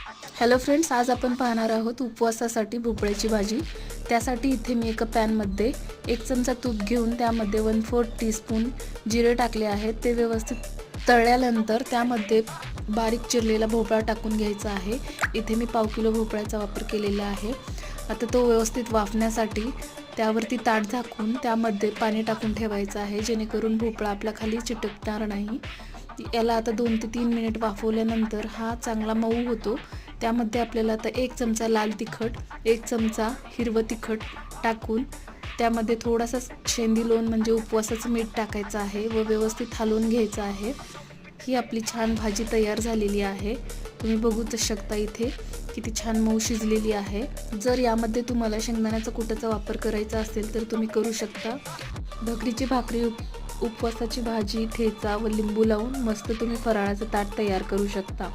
Hello friends, आज आपण पाहणार आहोत उपवासासाठी भोपळ्याची भाजी। त्यासाठी इथे मी एका पॅनमध्ये 1 चमचा तूप घेऊन त्यामध्ये 1/4 टीस्पून जिरे टाकले आहेत। ते व्यवस्थित तळल्यानंतर त्यामध्ये बारीक चिरलेला भोपळा टाकून घ्यायचा आहे। इथे मी पाव किलो भोपळ्याचा वापर केलेला आहे। आता तो व्यवस्थित वाफण्यासाठी त्यावरती ताट झाकून त्यामध्ये पाणी टाकून ठेवायचं आहे, जेणेकरून भोपळा आपल्या खाली चिटकणार नाही। याला आता 2 ते 3 मिनिट वाफवल्यानंतर हा चांगला मऊ होतो। त्यामध्ये आपल्याला आता 1 चमचा लाल तिखट, 1 चमचा हिरवं तिखट टाकून त्यामध्ये थोडासा शेंदी लोण म्हणजे उपवासाचं मीठ टाकायचं आहे व व्यवस्थित हलवून घ्यायचं आहे। ही आपली छान भाजी तयार झालेली आहे। तुम्ही बघूच शकता इथे किती छान मऊ शिजलेली आहे। जर यामध्ये तुम्हाला शेंगदाण्याचा कुटाचा वापर करायचा असेल तर तुम्ही करू शकता। भाकरीची भाकरी, उपवासाची भाजी, ठेचा व लिंबू लावून मस्त तुम्ही फराळाचं ताट तयार करू शकता।